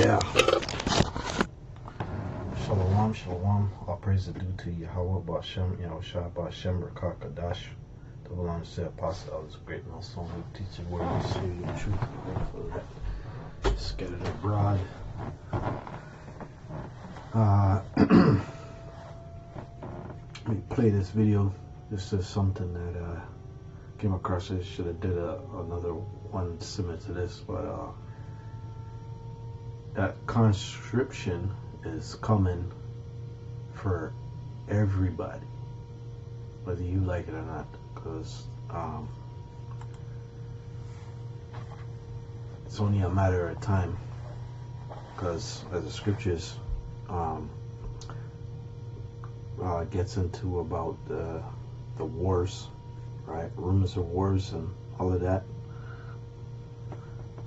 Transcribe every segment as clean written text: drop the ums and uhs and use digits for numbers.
Yeah. Shalom, shalom. All praise is due to Yahweh, Ba'ashem, Yahushua, Ba'ashem, Rakah, Kadash. Double honor to the apostle, that was a great milestone. We teach the word, we say the truth, for that scattered abroad. Let me play this video. This is something that came across. I should have did another one similar to this, but that conscription is coming for everybody, whether you like it or not, because it's only a matter of time, because as the scriptures gets into about the wars, right, rumors of wars and all of that.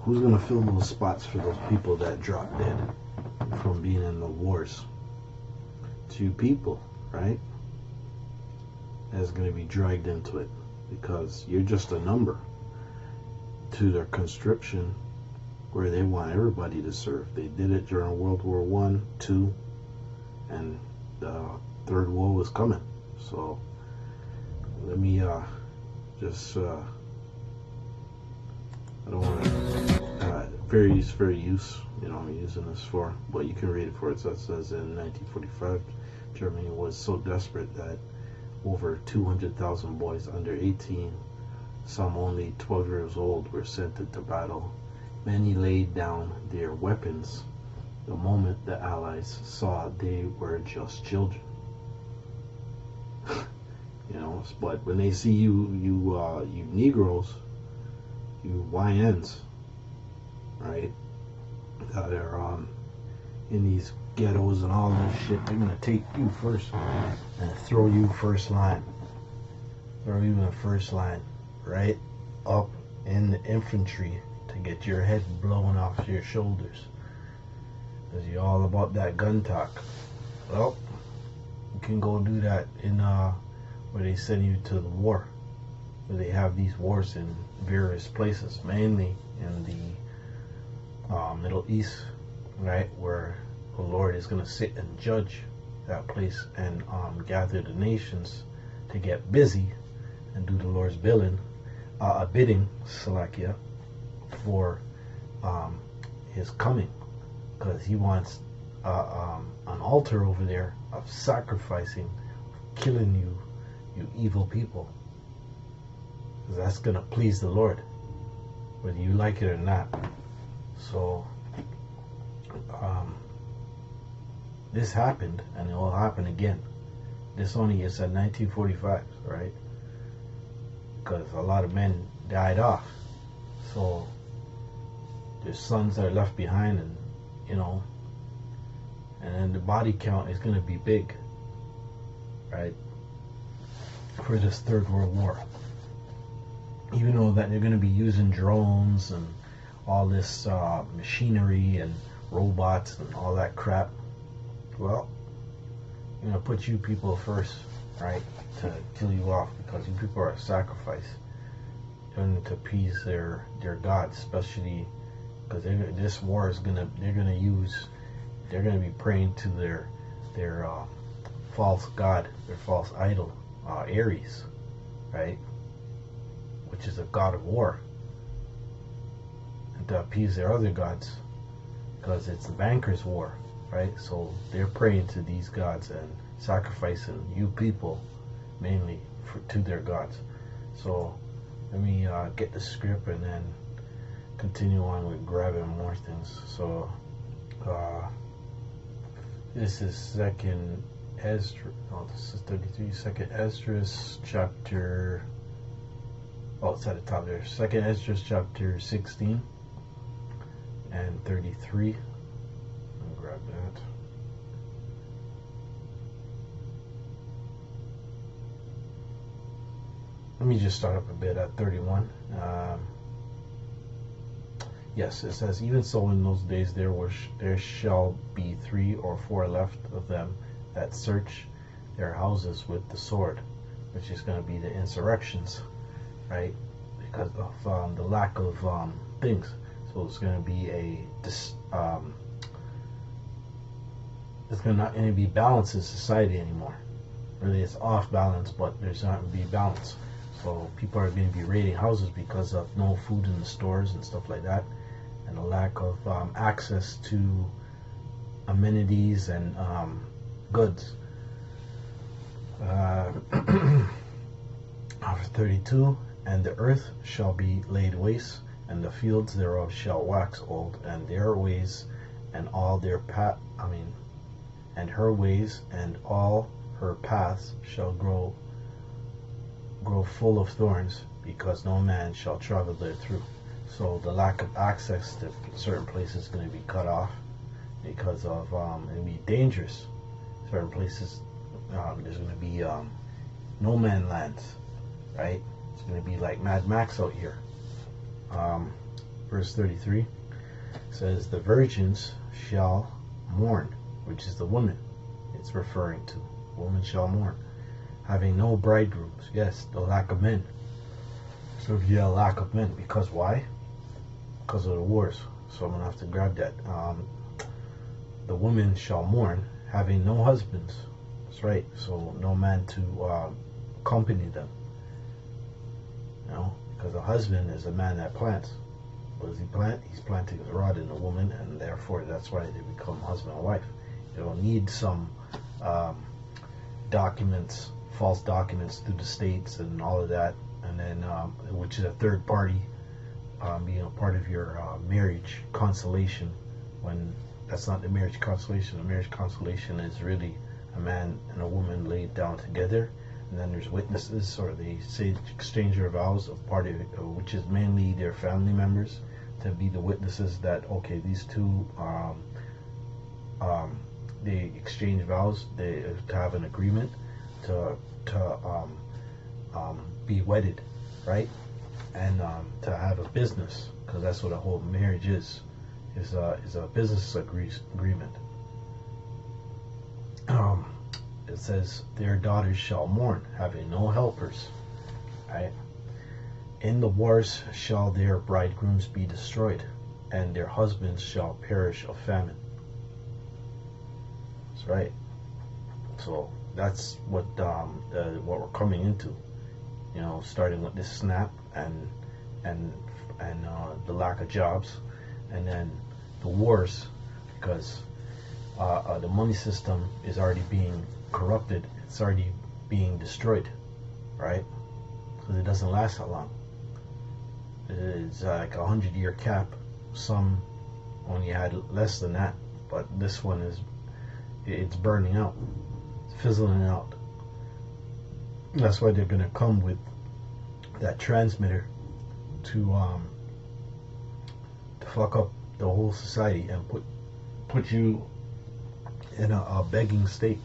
Who's gonna fill those spots for those people that dropped dead from being in the wars? Two people, right? That's gonna be dragged into it, because you're just a number to their conscription, where they want everybody to serve. They did it during World War I, II, and the Third War was coming. So let me just I don't want to fair use, you know, I'm using this for, but you can read it for it. So it says in 1945, Germany was so desperate that over 200,000 boys under 18, some only 12 years old, were sent into battle. Many laid down their weapons the moment the Allies saw they were just children. You know, but when they see you Negroes, you YNs, right, that are in these ghettos and all this shit, they're gonna take you first and throw you first line, right up in the infantry to get your head blown off your shoulders, because you're all about that gun talk. Well, you can go do that in where they send you to the war, where they have these wars in various places, mainly in the Middle East, right, where the Lord is going to sit and judge that place and gather the nations to get busy and do the Lord's bidding, Salakia, for his coming, because he wants an altar over there of sacrificing, killing you evil people, because that's going to please the Lord, whether you like it or not. So this happened, and it will happen again. This only is at 1945, right? Because a lot of men died off, so their sons are left behind, and you know, and then the body count is going to be big, right, for this Third World War. Even though that they're going to be using drones and all this machinery and robots and all that crap, well, you know, put you people first, right, to kill you off, because you people are a sacrifice and to appease their gods, especially because this war is gonna they're gonna be praying to their false god, their false idol, Ares, right, which is a god of war, and to appease their other gods, because it's the bankers' war, right? So they're praying to these gods and sacrificing you people mainly to their gods. So let me get the script and then continue on with grabbing more things. So this is Second Ezra. Oh, this is 33. Second Esdras chapter. Oh, it's at the top there. Second Esdras chapter 16 and 33. I'll grab that. Let me just start up a bit at 31. Yes, it says, even so in those days there shall be 3 or 4 left of them that search their houses with the sword, which is going to be the insurrections, right? Because of the lack of things. So it's going to be a there's not going to be balance in society anymore. Really, it's off balance, but there's not going to be balance. So people are going to be raiding houses because of no food in the stores and stuff like that, and a lack of access to amenities and goods. Verse 32, and the earth shall be laid waste, and the fields thereof shall wax old, and their ways and all their and her ways and all her paths shall grow full of thorns, because no man shall travel there through. So the lack of access to certain places is going to be cut off, because of it'll be dangerous. Certain places, there's going to be no man lands, right? It's going to be like Mad Max out here. Verse 33 says, the virgins shall mourn, which is the woman it's referring to. Woman shall mourn, having no bridegrooms. Yes, the lack of men. So if you have a lack of men, because why? Because of the wars. So I'm going to have to grab that. The woman shall mourn, having no husbands. That's right. So no man to accompany them. You know, because a husband is a man that plants. What does he plant? He's planting his rod in a woman, and therefore that's why they become husband and wife. You don't need some documents, false documents through the states and all of that, and then which is a third party being a part of your marriage consolation, when that's not the marriage consolation. The marriage consolation is really a man and a woman laid down together, and then there's witnesses, or they say exchange their vows of party, which is mainly their family members, to be the witnesses that, okay, these two they exchange vows, they to have an agreement to be wedded, right? And to have a business, because that's what a whole marriage is a business agreement. It says, their daughters shall mourn, having no helpers, right? In the wars shall their bridegrooms be destroyed, and their husbands shall perish of famine. That's right. So that's what we're coming into. You know, starting with this snap and the lack of jobs, and then the wars, because the money system is already being corrupted. It's already being destroyed, right? Because it doesn't last that long. It's like 100-year cap. Some only had less than that, but this one it's burning out, it's fizzling out. That's why they're gonna come with that transmitter to fuck up the whole society and put you in a begging state.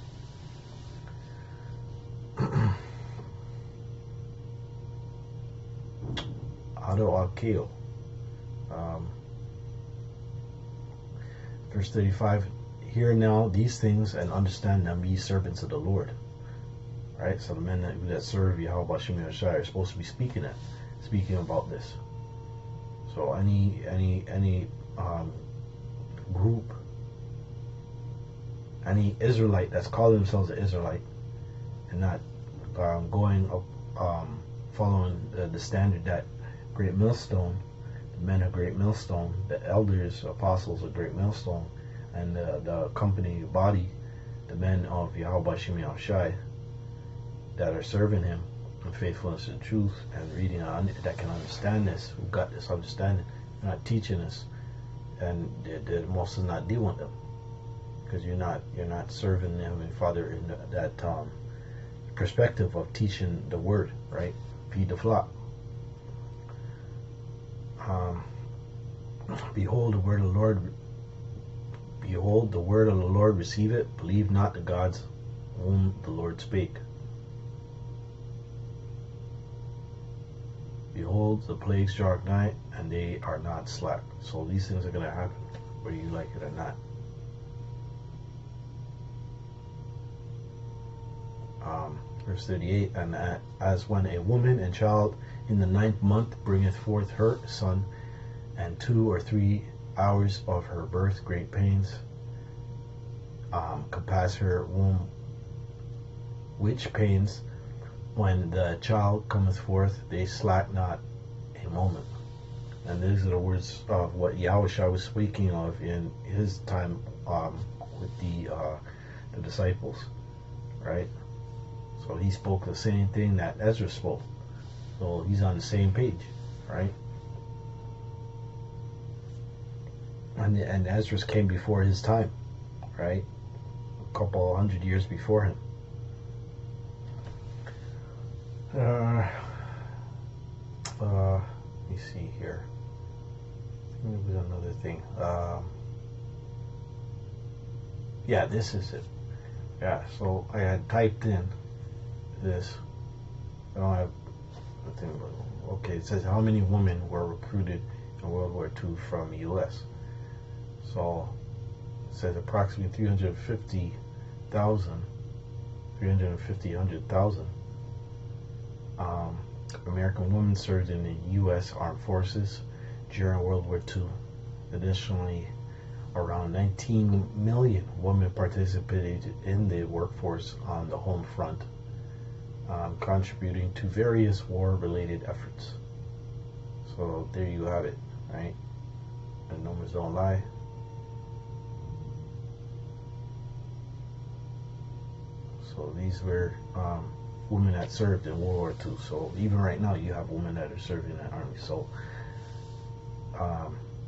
Akeo. Verse 35, hear now these things and understand them, ye servants of the Lord. Right? So the men that serve Yahweh Shem Yahshai are supposed to be speaking about this. So any group, any Israelite that's calling themselves an Israelite and not going up, following the standard that Great Millstone, the men of Great Millstone, the elders, apostles of Great Millstone, and the company body, the men of Yahweh Shem Yahshai, that are serving him in faithfulness and truth, and reading that can understand this, who got this understanding, not teaching us, and the most is not dealing with them, because you're not serving them and Father in that perspective of teaching the word, right? Feed the flock. Behold the word of the Lord. Behold the word of the Lord. Receive it. Believe not the gods whom the Lord spake. Behold, the plagues draw nigh, and they are not slack. So these things are going to happen, whether you like it or not. Verse 38, and as when a woman and child in the 9th month bringeth forth her son, and 2 or 3 hours of her birth great pains, capacitor womb, which pains when the child cometh forth, they slack not a moment. And these are the words of what Yahushua was speaking of in his time with the disciples, right? So he spoke the same thing that Ezra spoke. So he's on the same page, right? And Ezra came before his time, right? A couple hundred years before him. Let me see here. Maybe another thing. Yeah, this is it. Yeah, so I had typed in this. I don't have the thing, but okay. It says how many women were recruited in World War II from the U.S. So it says approximately 350,000, 100,000. American women served in the U.S. Armed Forces during World War II. Additionally, around 19 million women participated in the workforce on the home front, contributing to various war-related efforts. So there you have it, right? The numbers don't lie. So these were women that served in World War II. So even right now, you have women that are serving in the army. So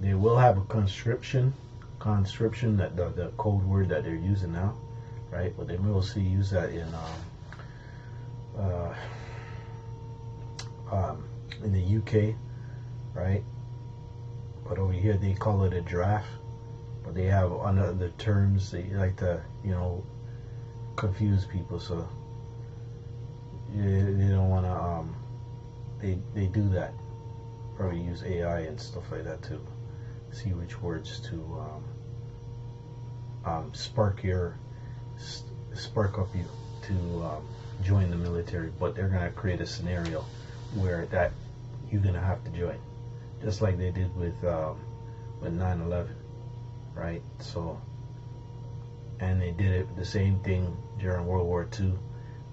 they will have a conscription, that the code word that they're using now, right? But they will see use that in the UK, right? But over here they call it a draft. But they have other terms. They like to, confuse people. So they don't want to. They do that. Probably use AI and stuff like that to see which words to spark up you to join the military. But they're gonna create a scenario where that you're gonna have to join, just like they did with 9/11, right? So, and they did it the same thing during World War II.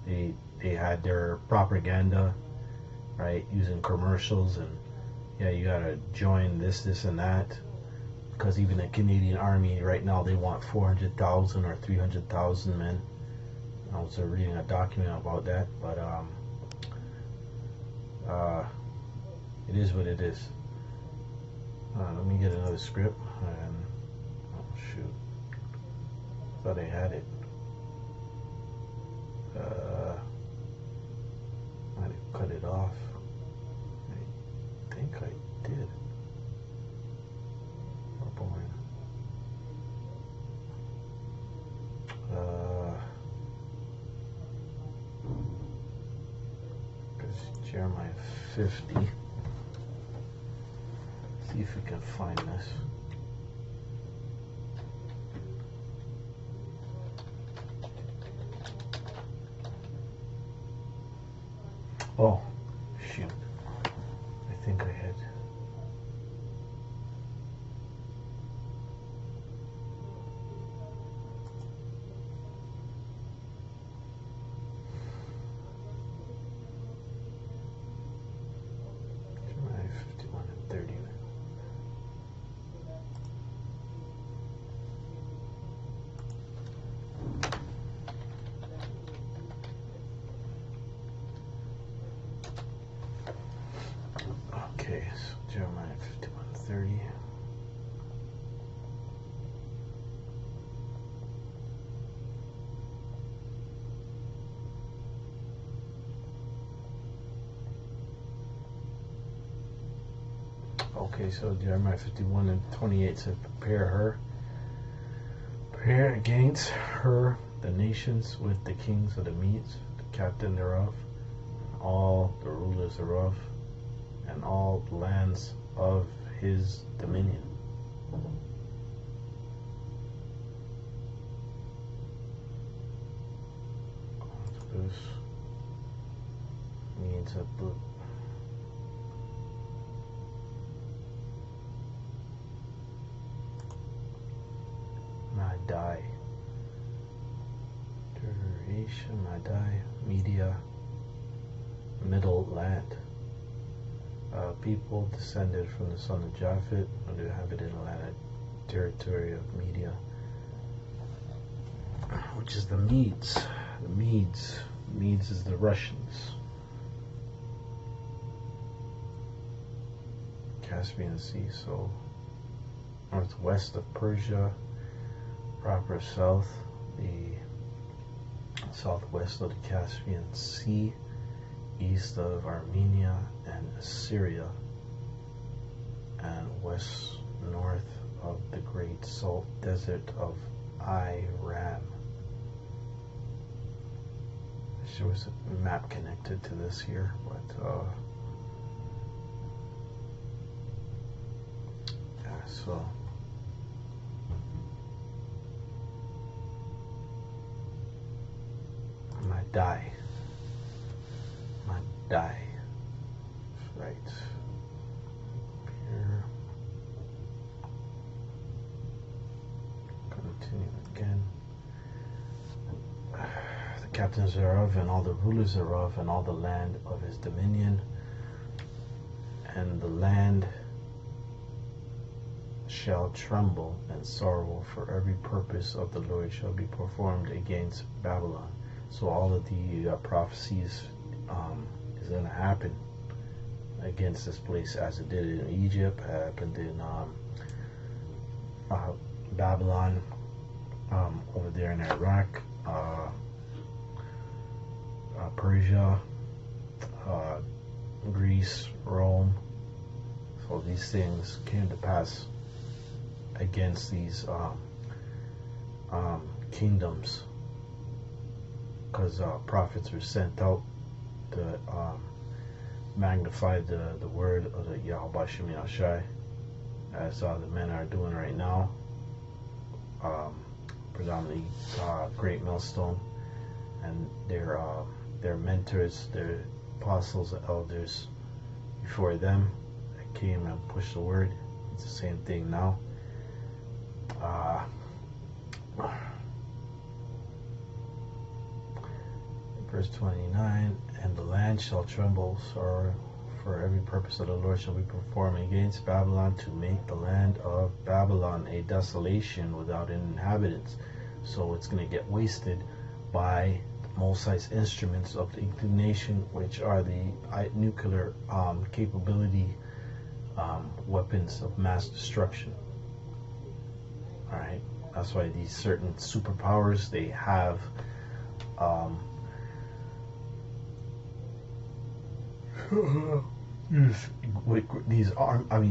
They had their propaganda, right, using commercials and yeah, you gotta join this and that, because even the Canadian Army right now, they want 400,000 or 300,000 men. I was reading a document about that, but it is what it is. Let me get another script, and oh shoot, thought I had it. Might have cut it off. I think I did. Oh boy. Because Jeremiah 50. See if we can find this. Oh, shoot. I think I had. Jeremiah 51 and 30. Okay, so Jeremiah 51:30. Okay, so Jeremiah 51 and 28 said, prepare against her the nations with the kings of the Medes, the captain thereof, all the rulers thereof, and all the lands of his dominion. This means a book. Not die. nation, Madai, Media, Middle Land. People descended from the son of Japhet, who inhabited the land territory of Media, which is the Medes. The Medes. Medes is the Russians. Caspian Sea, so northwest of Persia, proper south, the southwest of the Caspian Sea, east of Armenia and Assyria, and west north of the Great Salt Desert of Iran. There was a map connected to this here, but yeah, so Madai, right here. Continue again. The captains thereof, and all the rulers thereof, and all the land of his dominion, and the land shall tremble and sorrow, for every purpose of the Lord shall be performed against Babylon. So all of the prophecies is going to happen against this place, as it did in Egypt, happened in Babylon, over there in Iraq, Persia, Greece, Rome. So these things came to pass against these kingdoms, because prophets were sent out to magnify the word of the Yahweh Shem Yahshai, as the men are doing right now, predominantly Great Millstone, and their mentors, their apostles and elders before them that came and pushed the word. It's the same thing now. Verse 29, and the land shall tremble, sorrow, for every purpose of the Lord shall be performed against Babylon, to make the land of Babylon a desolation without inhabitants. So it's going to get wasted by the Most High's instruments of the indignation, which are the nuclear capability weapons of mass destruction. Alright, that's why these certain superpowers, they have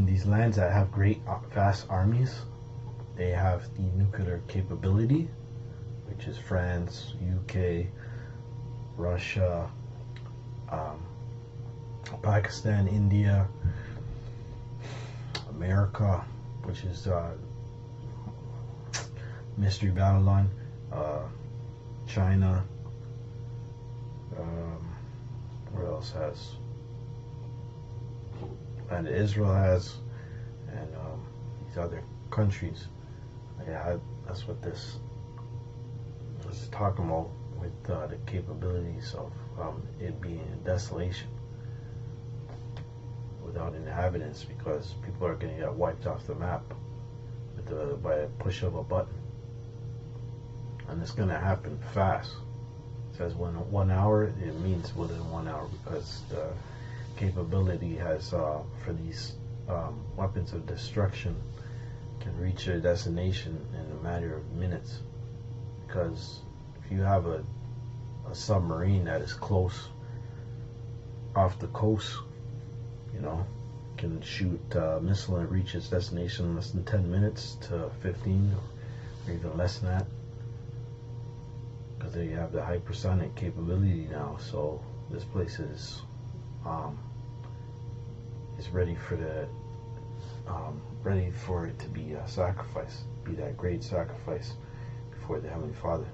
these lands that have great vast armies, they have the nuclear capability, which is France, UK, Russia, Pakistan, India, America, which is Mystery Babylon, China, where else has, and Israel has, and these other countries. Yeah, that's what this is talking about, with the capabilities of it being a desolation without inhabitants, because people are going to get wiped off the map by a push of a button, and it's going to happen fast. It says when 1 hour, it means within 1 hour, because the capability has for these weapons of destruction can reach their destination in a matter of minutes. Because if you have a submarine that is close off the coast, you know, can shoot a missile and reach its destination in less than 10 minutes to 15, or even less than that, because they have the hypersonic capability now. So this place is ready for it to be a sacrifice, be that great sacrifice before the Heavenly Father.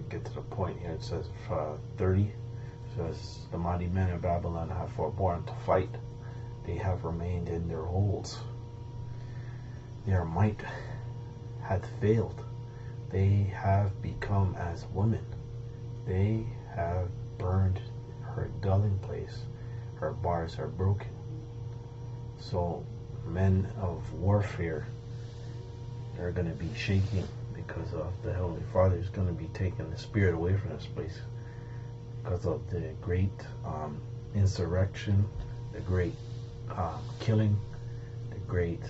Get to the point here. It says 30. It says the mighty men of Babylon have forborne to fight. They have remained in their holes. Their might hath failed. They have become as women. They have burned her dwelling place. Her bars are broken. So men of warfare are going to be shaking because of the Heavenly Father is going to be taking the spirit away from this place because of the great insurrection, the great killing, the great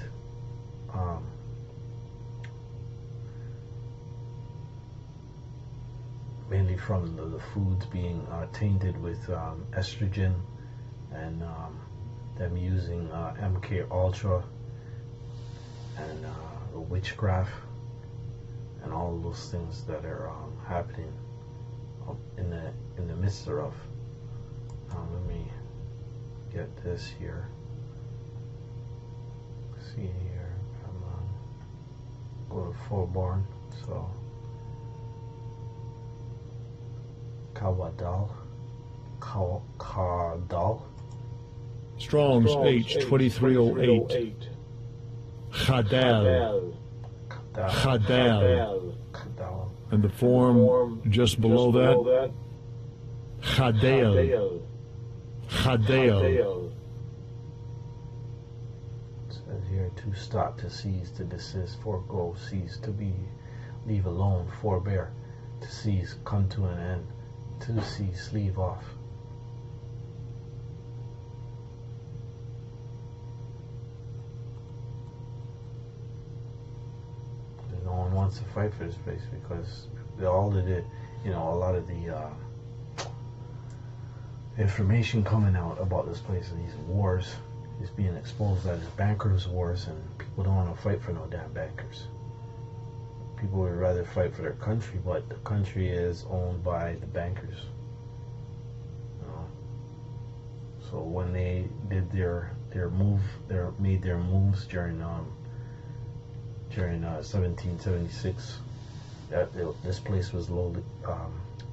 mainly from the foods being tainted with estrogen, and them using MK Ultra and witchcraft and all of those things that are happening in the midst thereof. Let me get this here. See here, go to full-born. So Kawadal. Strong's H2308. Chadal. Chadal. And the form just below that, Chadal. Chadal. It says here, to stop, to cease, to desist, forego, cease, to be, leave alone, forbear, to cease, come to an end, to cease, leave off. No one wants to fight for this place because all of the, a lot of the information coming out about this place and these wars is being exposed as bankers' wars, and people don't want to fight for no damn bankers. People would rather fight for their country, but the country is owned by the bankers. So when they did made their moves during 1776, this place was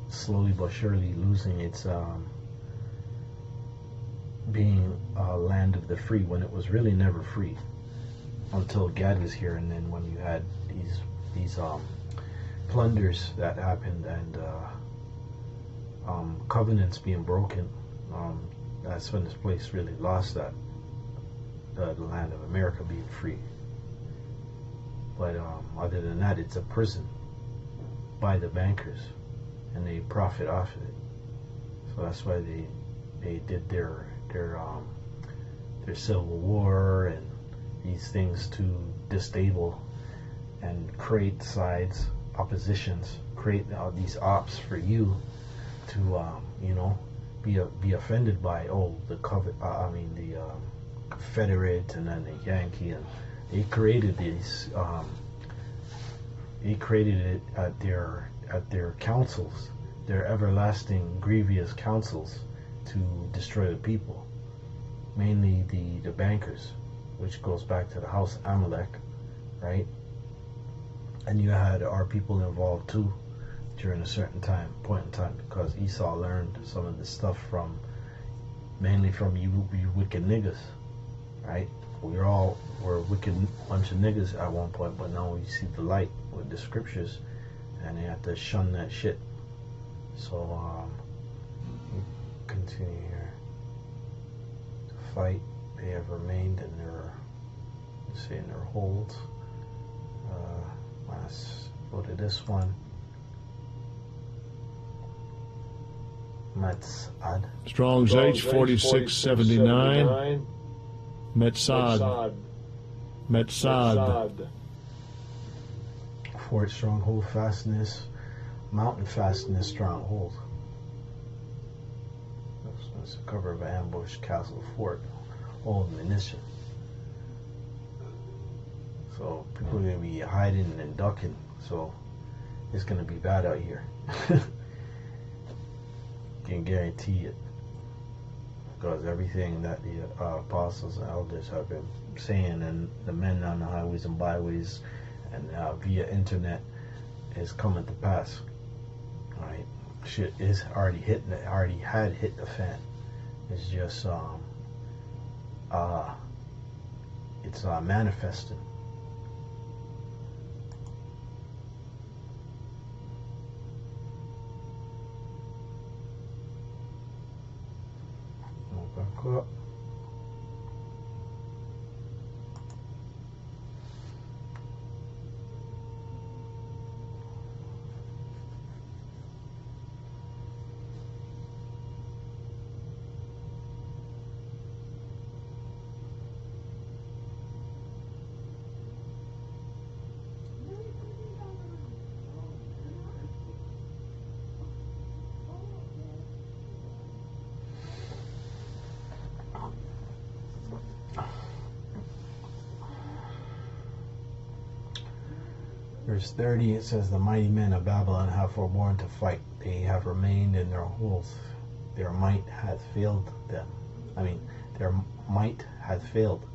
slowly but surely losing its being land of the free, when it was really never free until God was here. And then when you had these plunders that happened and covenants being broken, that's when this place really lost that, the land of America being free. But other than that, it's a prison by the bankers, and they profit off of it. So that's why they did their civil war and these things to destabilize and create sides, oppositions, create these ops for you to be offended by. The Confederate and then the Yankee, and they created these. They created it at their councils, their everlasting grievous councils, to destroy the people, mainly the bankers, which goes back to the house Amalek, right? And you had our people involved too during a certain point in time, because Esau learned some of this stuff mainly from you wicked niggas, right? We're a wicked bunch of niggas at one point, but now we see the light with the scriptures, and they have to shun that shit. So continue here. To fight, they have remained in their holds. Let's go to this one. Metzad. Strong's H4679. Metzad. Metzad. Fort, stronghold, fastness, mountain fastness, stronghold. That's the cover of an ambush, castle, fort, old munition. So people are going to be hiding and ducking. So it's going to be bad out here. Can guarantee it, because everything that the apostles and elders have been saying, and the men on the highways and byways and via internet, is coming to pass. Right? Shit is already hitting. It already had hit the fan. It's just it's manifesting. America. Verse 30, it says, the mighty men of Babylon have forborne to fight. They have remained in their holes. Their might hath failed them. Their might hath failed.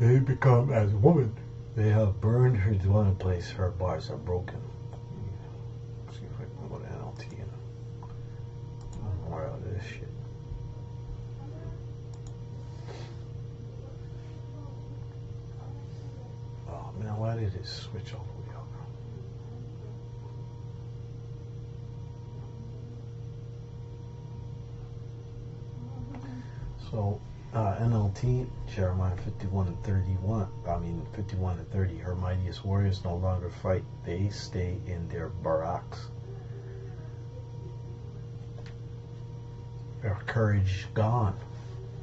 They become as woman. They have burned her dwelling place. Her bars are broken. Let's see if I can go to NLT and more out of this shit. Oh man, why did it switch all the way up? So NLT, Jeremiah 51 and 31, 51 and 30, her mightiest warriors no longer fight. They stay in their barracks. Their courage gone.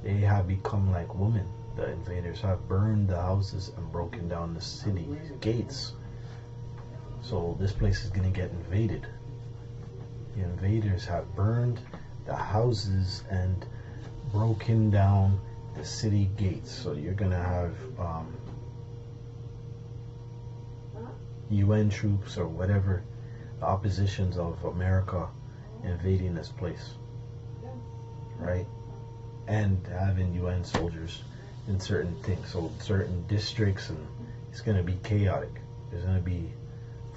They have become like women. The invaders have burned the houses and broken down the city gates. So this place is going to get invaded. The invaders have burned the houses and broken down the city gates. So you're going to have UN troops or whatever, the oppositions of America invading this place, right? And having UN soldiers in certain things, so certain districts, and it's going to be chaotic. There's going to be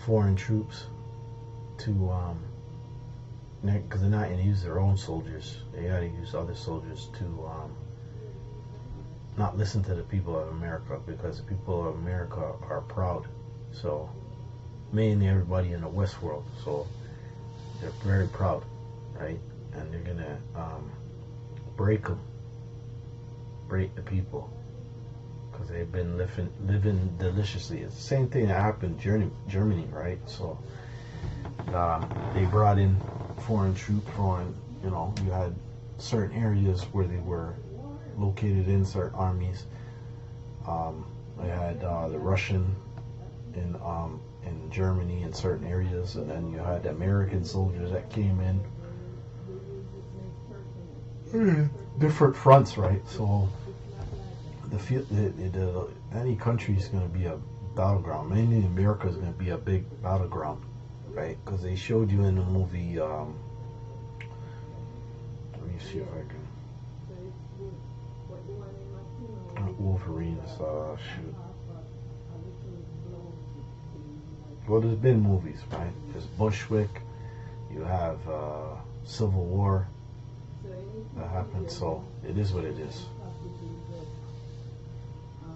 foreign troops to because they're not going to use their own soldiers. They got to use other soldiers to not listen to the people of America, because the people of America are proud. So mainly everybody in the West world, so they're very proud, right? And they're going to break the people, because they've been living deliciously. It's the same thing that happened in Germany, right? So they brought in foreign troops, you had certain areas where they were located in certain armies. They had the Russian in Germany in certain areas, and then you had American soldiers that came in different fronts, right? So any country is going to be a battleground. Mainly America is going to be a big battleground, right? Because they showed you in the movie. Let me see if I can. Wolverine. Shoot. Well, there's been movies, right? There's Bushwick. You have Civil War that happened. So it is what it is.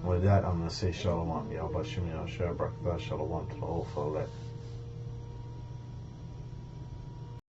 With that, I'm going to say shalom. Yahweh Shem Yahshua Barakatah, shalom to the whole Follett.